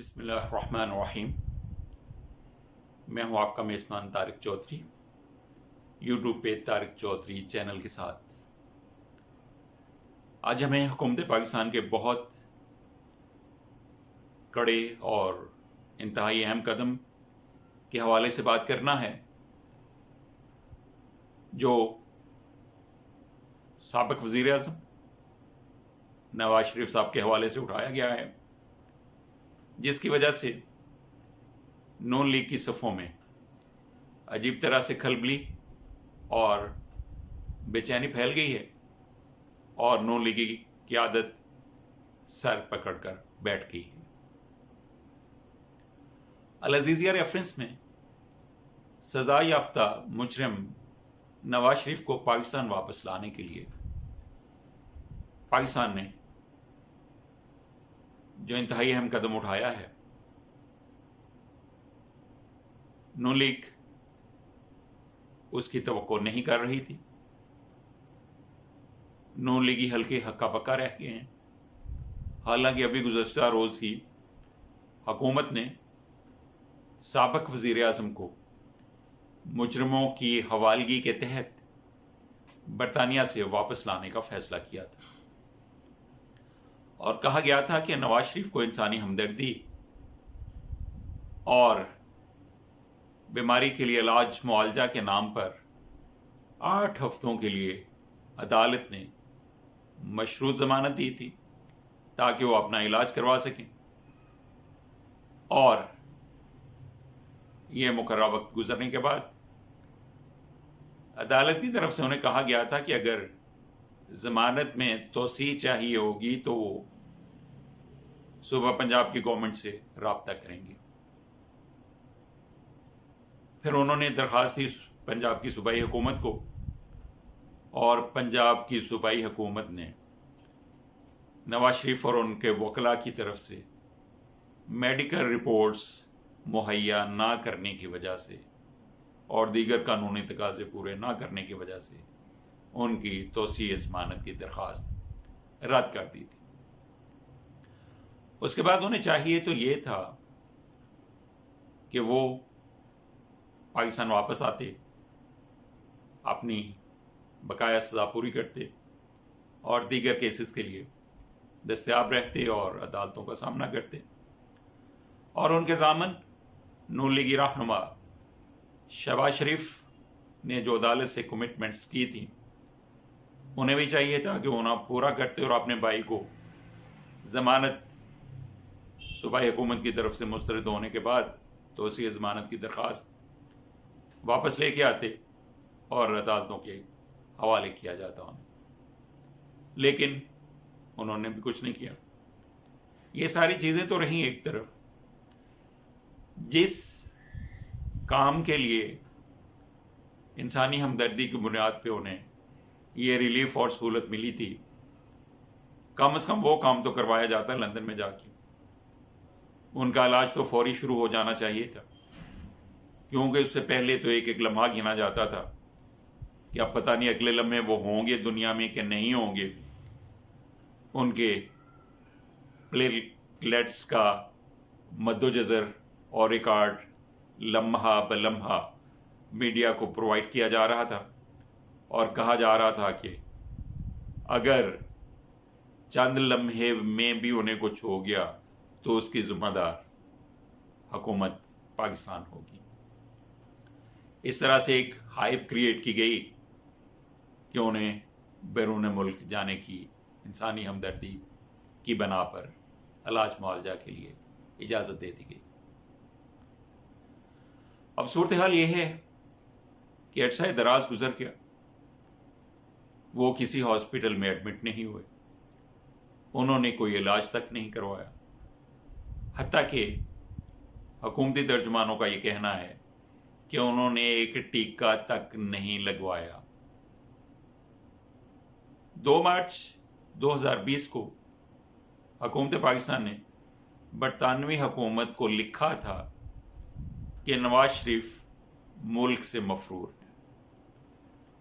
بسم اللہ الرحمن الرحیم. میں ہوں آپ کا میزبان طارق چودھری، یوٹیوب پہ طارق چودھری چینل کے ساتھ. آج ہمیں حکومت پاکستان کے بہت کڑے اور انتہائی اہم قدم کے حوالے سے بات کرنا ہے جو سابق وزیر اعظم نواز شریف صاحب کے حوالے سے اٹھایا گیا ہے، جس کی وجہ سے نون لیگ کی صفوں میں عجیب طرح سے کھلبلی اور بے چینی پھیل گئی ہے اور نون لیگی کی قیادت سر پکڑ کر بیٹھ گئی ہے. العزیزیہ ریفرنس میں سزا یافتہ مجرم نواز شریف کو پاکستان واپس لانے کے لیے پاکستان نے جو انتہائی اہم قدم اٹھایا ہے، نون لیگ اس کی توقع نہیں کر رہی تھی. نون لیگی حلقے ہکا پکا رہ گئے ہیں. حالانکہ ابھی گزشتہ روز ہی حکومت نے سابق وزیر اعظم کو مجرموں کی حوالگی کے تحت برطانیہ سے واپس لانے کا فیصلہ کیا تھا، اور کہا گیا تھا کہ نواز شریف کو انسانی ہمدردی اور بیماری کے لیے علاج معالجہ کے نام پر 8 ہفتوں کے لیے عدالت نے مشروط ضمانت دی تھی تاکہ وہ اپنا علاج کروا سکیں، اور یہ مقررہ وقت گزرنے کے بعد عدالت کی طرف سے انہیں کہا گیا تھا کہ اگر ضمانت میں توسیع چاہیے ہوگی تو وہ صوبہ پنجاب کی گورنمنٹ سے رابطہ کریں گے. پھر انہوں نے درخواست دی پنجاب کی صوبائی حکومت کو، اور پنجاب کی صوبائی حکومت نے نواز شریف اور ان کے وکلاء کی طرف سے میڈیکل رپورٹس مہیا نہ کرنے کی وجہ سے اور دیگر قانونی تقاضے پورے نہ کرنے کی وجہ سے ان کی توسیع ضمانت کی درخواست رد کر دی تھی. اس کے بعد انہیں چاہیے تو یہ تھا کہ وہ پاکستان واپس آتے، اپنی بقایا سزا پوری کرتے اور دیگر کیسز کے لیے دستیاب رہتے اور عدالتوں کا سامنا کرتے، اور ان کے ضامن نون لیگی رہنما شہباز شریف نے جو عدالت سے کمٹمنٹس کی تھیں انہیں بھی چاہیے تھا کہ انہیں پورا کرتے اور اپنے بھائی کو ضمانت صوبائی حکومت کی طرف سے مسترد ہونے کے بعد توسیع ضمانت کی درخواست واپس لے کے آتے اور عدالتوں کے حوالے کیا جاتا انہیں. لیکن انہوں نے بھی کچھ نہیں کیا. یہ ساری چیزیں تو رہیں ایک طرف. جس کام کے لیے انسانی ہمدردی کی بنیاد پہ انہیں یہ ریلیف اور سہولت ملی تھی، کم از کم وہ کام تو کروایا جاتا ہے لندن میں جا کے. ان کا علاج تو فوری شروع ہو جانا چاہیے تھا، کیونکہ اس سے پہلے تو ایک ایک لمحہ گنا جاتا تھا کہ اب پتہ نہیں اگلے لمحے وہ ہوں گے دنیا میں کہ نہیں ہوں گے. ان کے پلیٹلیٹس کا مد و جزر اور ریکارڈ لمحہ بلمحہ میڈیا کو پرووائڈ کیا جا رہا تھا، اور کہا جا رہا تھا کہ اگر چند لمحے میں بھی انہیں کچھ ہو گیا تو اس کی ذمہ دار حکومت پاکستان ہوگی. اس طرح سے ایک ہائپ کریٹ کی گئی کہ انہیں بیرون ملک جانے کی انسانی ہمدردی کی بنا پر علاج معالجہ کے لیے اجازت دے دی گئی. اب صورتحال یہ ہے کہ عرصہ دراز گزر گیا، وہ کسی ہاسپٹل میں ایڈمٹ نہیں ہوئے، انہوں نے کوئی علاج تک نہیں کروایا، حتیٰ کہ حکومتی ترجمانوں کا یہ کہنا ہے کہ انہوں نے ایک ٹیکہ تک نہیں لگوایا. 2 مارچ 2020 کو حکومت پاکستان نے برطانوی حکومت کو لکھا تھا کہ نواز شریف ملک سے مفرور ہیں،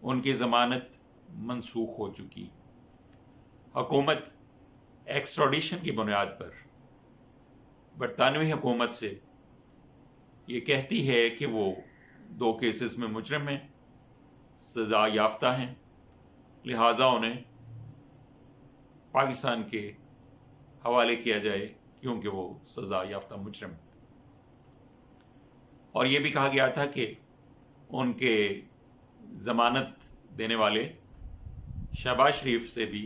ان کی ضمانت منسوخ ہو چکی. حکومت ایکسٹراڈیشن کی بنیاد پر برطانوی حکومت سے یہ کہتی ہے کہ وہ 2 کیسز میں مجرم ہیں، سزا یافتہ ہیں، لہٰذا انہیں پاکستان کے حوالے کیا جائے کیونکہ وہ سزا یافتہ مجرم ہیں۔ اور یہ بھی کہا گیا تھا کہ ان کے ضمانت دینے والے شہباز شریف سے بھی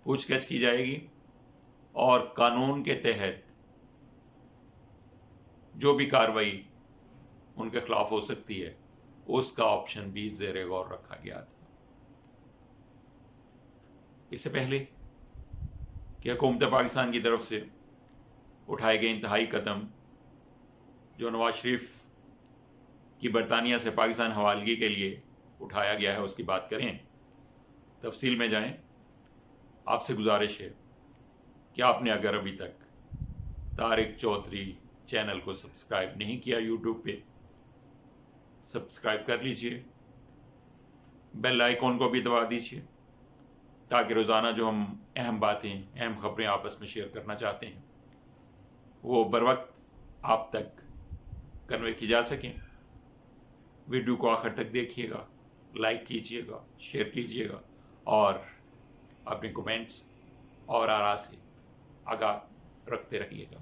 پوچھ گچھ کی جائے گی اور قانون کے تحت جو بھی کارروائی ان کے خلاف ہو سکتی ہے اس کا آپشن بھی زیر غور رکھا گیا تھا۔ اس سے پہلے کہ حکومت پاکستان کی طرف سے اٹھائے گئے انتہائی قدم جو نواز شریف کی برطانیہ سے پاکستان حوالگی کے لیے اٹھایا گیا ہے اس کی بات کریں، تفصیل میں جائیں، آپ سے گزارش ہے کہ آپ نے اگر ابھی تک طارق چودھری چینل کو سبسکرائب نہیں کیا یوٹیوب پہ، سبسکرائب کر لیجئے، بیل آئیکن کو بھی دبا دیجئے تاکہ روزانہ جو ہم اہم باتیں، اہم خبریں آپس میں شیئر کرنا چاہتے ہیں وہ بر وقت آپ تک کنوے کی جا سکیں۔ ویڈیو کو آخر تک دیکھیے گا، لائک کیجئے گا، شیئر کیجئے گا اور اپنے کومنٹس اور آراء سے آگاہ رکھتے رہیے گا۔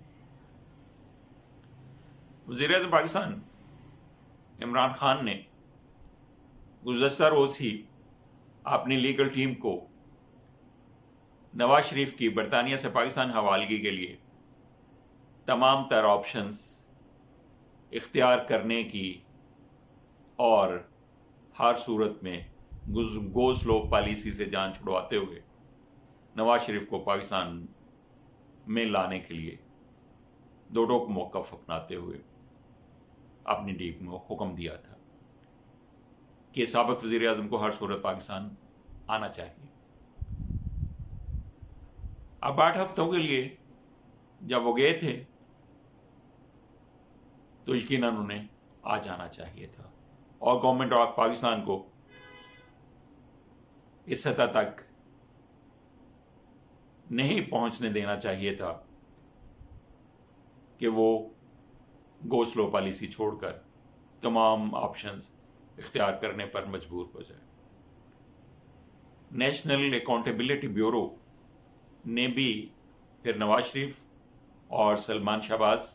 وزیر اعظم پاکستان عمران خان نے گزشتہ روز ہی اپنی لیگل ٹیم کو نواز شریف کی برطانیہ سے پاکستان حوالگی کے لیے تمام تر آپشنز اختیار کرنے کی اور ہر صورت میں گو سلو پالیسی سے جان چھڑواتے ہوئے نواز شریف کو پاکستان میں لانے کے لیے دو ٹوک موقف اپناتے ہوئے اپنی ٹیم کو حکم دیا تھا کہ سابق وزیر اعظم کو ہر صورت پاکستان آنا چاہیے۔ اب 8 ہفتوں کے لیے جب وہ گئے تھے تو یقیناً انہیں آ جانا چاہیے تھا اور گورنمنٹ آف پاکستان کو اس سطح تک نہیں پہنچنے دینا چاہیے تھا کہ وہ گو سلو پالیسی چھوڑ کر تمام آپشنز اختیار کرنے پر مجبور ہو جائے۔ نیشنل اکاؤنٹیبلٹی بیورو نے بھی پھر نواز شریف اور سلمان شہباز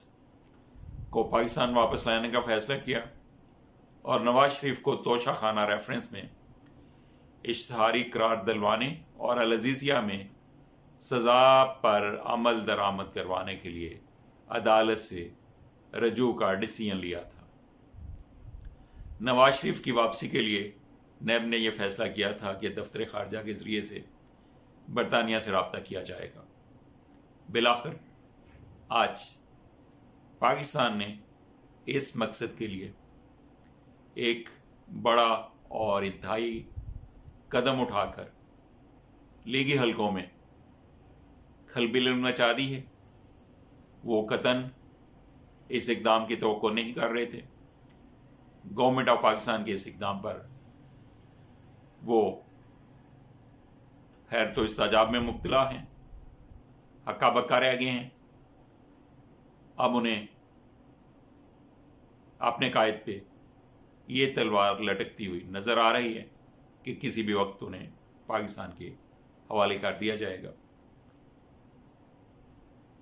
کو پاکستان واپس لانے کا فیصلہ کیا اور نواز شریف کو توشہ خانہ ریفرنس میں اشتہاری قرار دلوانے اور العزیزیہ میں سزا پر عمل درآمد کروانے کے لیے عدالت سے رجوع کا ڈیسیژن لیا تھا۔ نواز شریف کی واپسی کے لیے نیب نے یہ فیصلہ کیا تھا کہ دفتر خارجہ کے ذریعے سے برطانیہ سے رابطہ کیا جائے گا۔ بالآخر آج پاکستان نے اس مقصد کے لیے ایک بڑا اور انتہائی قدم اٹھا کر لیگی حلقوں میں کھلبلی مچا دی ہے۔ وہ قطعاً اس اقدام کی توقع نہیں کر رہے تھے۔ گورنمنٹ آف پاکستان کے اس اقدام پر وہ خیر تو استعجاب میں مبتلا ہیں، ہکا بکا رہ گئے ہیں۔ اب انہیں اپنے قائد پہ یہ تلوار لٹکتی ہوئی نظر آ رہی ہے کہ کسی بھی وقت انہیں پاکستان کے حوالے کر دیا جائے گا۔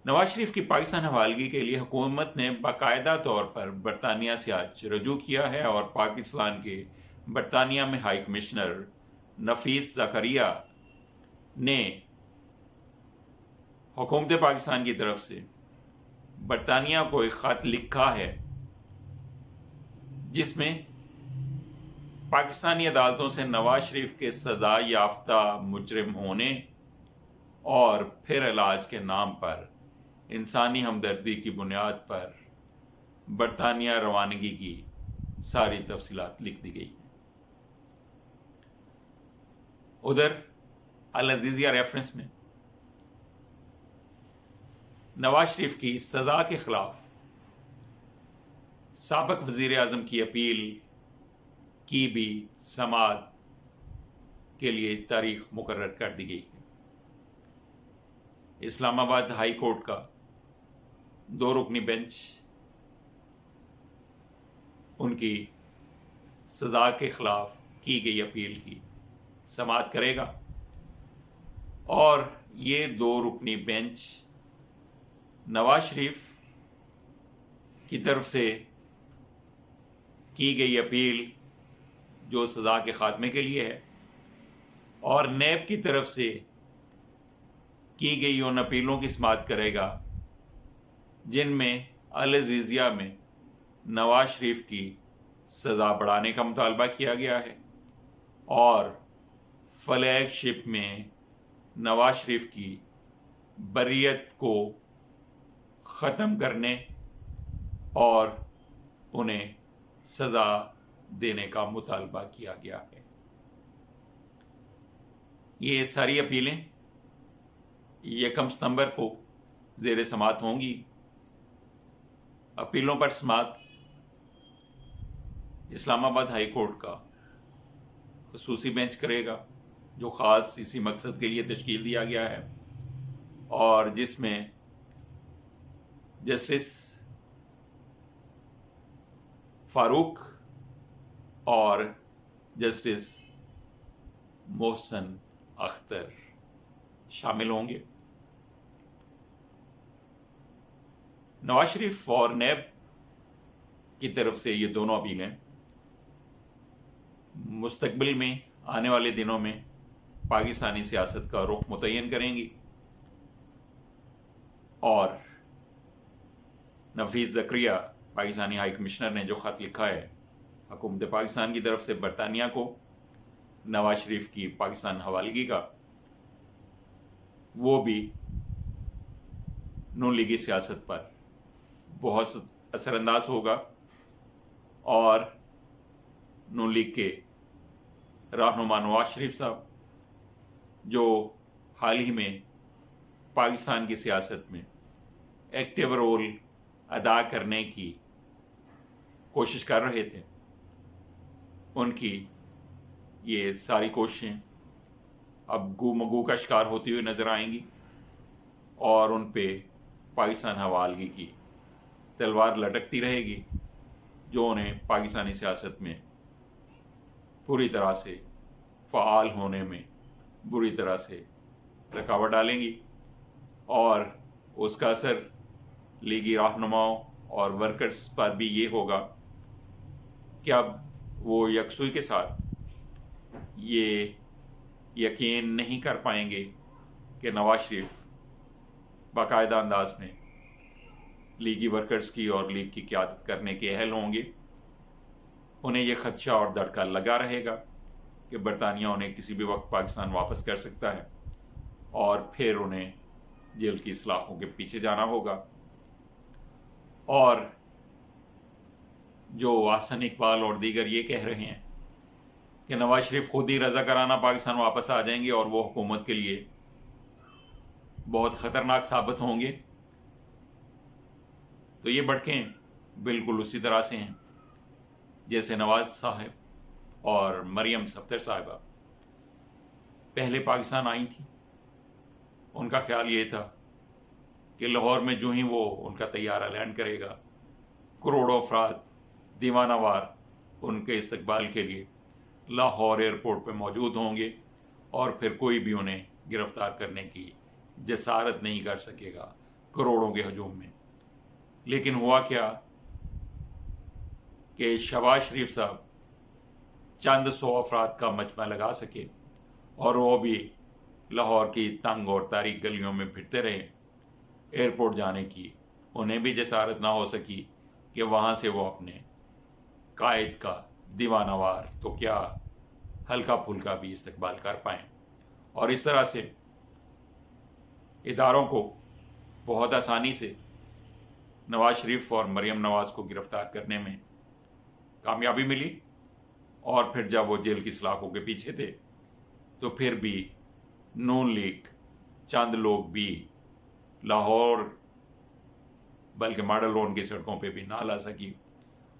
نواز شریف کی پاکستان حوالگی کے لیے حکومت نے باقاعدہ طور پر برطانیہ سے آج رجوع کیا ہے اور پاکستان کے برطانیہ میں ہائی کمشنر نفیس زکریا نے حکومت پاکستان کی طرف سے برطانیہ کو ایک خط لکھا ہے جس میں پاکستانی عدالتوں سے نواز شریف کے سزا یافتہ مجرم ہونے اور پھر علاج کے نام پر انسانی ہمدردی کی بنیاد پر برطانیہ روانگی کی ساری تفصیلات لکھ دی گئی ہیں۔ ادھر العزیزیہ ریفرنس میں نواز شریف کی سزا کے خلاف سابق وزیر اعظم کی اپیل کی بھی سماعت کے لیے تاریخ مقرر کر دی گئی ہے۔ اسلام آباد ہائی کورٹ کا 2 رکنی بینچ ان کی سزا کے خلاف کی گئی اپیل کی سماعت کرے گا، اور یہ 2 رکنی بینچ نواز شریف کی طرف سے کی گئی اپیل جو سزا کے خاتمے کے لیے ہے، اور نیب کی طرف سے کی گئی ان اپیلوں کی سماعت کرے گا جن میں العزیزیہ میں نواز شریف کی سزا بڑھانے کا مطالبہ کیا گیا ہے، اور فلیگ شپ میں نواز شریف کی بریت کو ختم کرنے اور انہیں سزا دینے کا مطالبہ کیا گیا ہے۔ یہ ساری اپیلیں 1 ستمبر کو زیر سماعت ہوں گی۔ اپیلوں پر سماعت اسلام آباد ہائی کورٹ کا خصوصی بینچ کرے گا، جو خاص اسی مقصد کے لیے تشکیل دیا گیا ہے، اور جس میں جسٹس فاروق اور جسٹس محسن اختر شامل ہوں گے۔ نواز شریف اور نیب کی طرف سے یہ دونوں اپیلیں مستقبل میں آنے والے دنوں میں پاکستانی سیاست کا رخ متعین کریں گی، اور نفیس زکریا پاکستانی ہائی کمشنر نے جو خط لکھا ہے حکومت پاکستان کی طرف سے برطانیہ کو نواز شریف کی پاکستان حوالگی کا، وہ بھی نون لیگی سیاست پر بہت اثر انداز ہوگا، اور نون لیگ کے رہنما نواز شریف صاحب جو حال ہی میں پاکستان کی سیاست میں ایکٹیو رول ادا کرنے کی کوشش کر رہے تھے، ان کی یہ ساری کوششیں اب گو مگو کا شکار ہوتی ہوئی نظر آئیں گی، اور ان پہ پاکستان حوالگی کی تلوار لٹکتی رہے گی، جو انہیں پاکستانی سیاست میں پوری طرح سے فعال ہونے میں بری طرح سے رکاوٹ ڈالیں گی، اور اس کا اثر لیگی رہنماؤں اور ورکرز پر بھی یہ ہوگا کہ اب وہ یکسوئی کے ساتھ یہ یقین نہیں کر پائیں گے کہ نواز شریف باقاعدہ انداز میں لیگی ورکرز کی اور لیگ کی قیادت کرنے کے اہل ہوں گے۔ انہیں یہ خدشہ اور دھڑکا لگا رہے گا کہ برطانیہ انہیں کسی بھی وقت پاکستان واپس کر سکتا ہے، اور پھر انہیں جیل کی سلاخوں کے پیچھے جانا ہوگا۔ اور جو احسن اقبال اور دیگر یہ کہہ رہے ہیں کہ نواز شریف خود ہی رضاکارانہ پاکستان واپس آ جائیں گے اور وہ حکومت کے لیے بہت خطرناک ثابت ہوں گے، تو یہ بھڑکیں بالکل اسی طرح سے ہیں جیسے نواز صاحب اور مریم صفدر صاحبہ پہلے پاکستان آئی تھیں۔ ان کا خیال یہ تھا کہ لاہور میں جو ہی وہ ان کا طیارہ لینڈ کرے گا، کروڑوں افراد دیوانہ وار ان کے استقبال کے لیے لاہور ایئرپورٹ پہ موجود ہوں گے، اور پھر کوئی بھی انہیں گرفتار کرنے کی جسارت نہیں کر سکے گا کروڑوں کے ہجوم میں۔ لیکن ہوا کیا کہ شہباز شریف صاحب چند 100 افراد کا مجمع لگا سکے، اور وہ بھی لاہور کی تنگ اور تاریک گلیوں میں پھرتے رہے۔ ایئرپورٹ جانے کی انہیں بھی جسارت نہ ہو سکی کہ وہاں سے وہ اپنے قائد کا دیوانہ وار تو کیا ہلکا پھلکا بھی استقبال کر پائیں، اور اس طرح سے اداروں کو بہت آسانی سے نواز شریف اور مریم نواز کو گرفتار کرنے میں کامیابی ملی، اور پھر جب وہ جیل کی سلاخوں کے پیچھے تھے تو پھر بھی نون لیگ چند لوگ بھی لاہور بلکہ ماڈل ٹاؤن کی سڑکوں پہ بھی نہ لا سکی،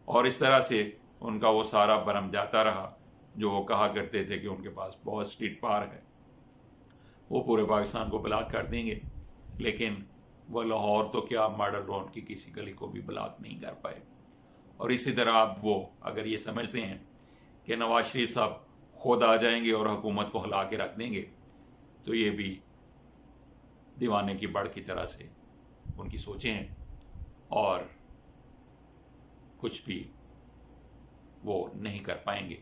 اور اس طرح سے ان کا وہ سارا برم جاتا رہا جو وہ کہا کرتے تھے کہ ان کے پاس بہت اسٹریٹ پار ہے، وہ پورے پاکستان کو بلاک کر دیں گے۔ لیکن وہ لاہور تو کیا ماڈل روڈ کی کسی گلی کو بھی بلاک نہیں کر پائے. اور اسی طرح اب وہ اگر یہ سمجھتے ہیں کہ نواز شریف صاحب خود آ جائیں گے اور حکومت کو ہلا کے رکھ دیں گے تو یہ بھی دیوانے کی بڑھ کی طرح سے ان کی سوچیں ہیں اور کچھ بھی وہ نہیں کر پائیں گے.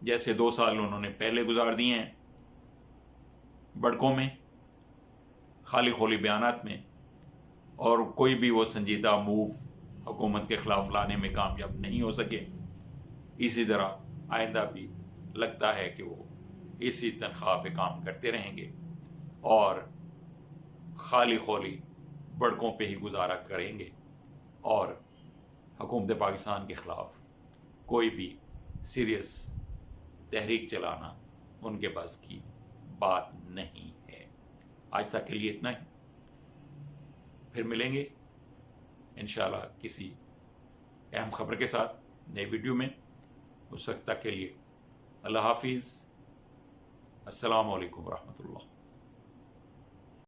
جیسے 2 سال انہوں نے پہلے گزار دیے ہیں بڑکوں میں خالی خولی بیانات میں اور کوئی بھی وہ سنجیدہ موو حکومت کے خلاف لانے میں کامیاب نہیں ہو سکے. اسی طرح آئندہ بھی لگتا ہے کہ وہ اسی تنخواہ پہ کام کرتے رہیں گے اور خالی خولی بڑکوں پہ ہی گزارا کریں گے اور حکومت پاکستان کے خلاف کوئی بھی سیریس تحریک چلانا ان کے پاس کی بات نہیں ہے. آج تک کے لیے اتنا ہی. پھر ملیں گے انشاءاللہ کسی اہم خبر کے ساتھ نئے ویڈیو میں. اس وقت تک کے لیے اللہ حافظ. السلام علیکم ورحمۃ اللہ.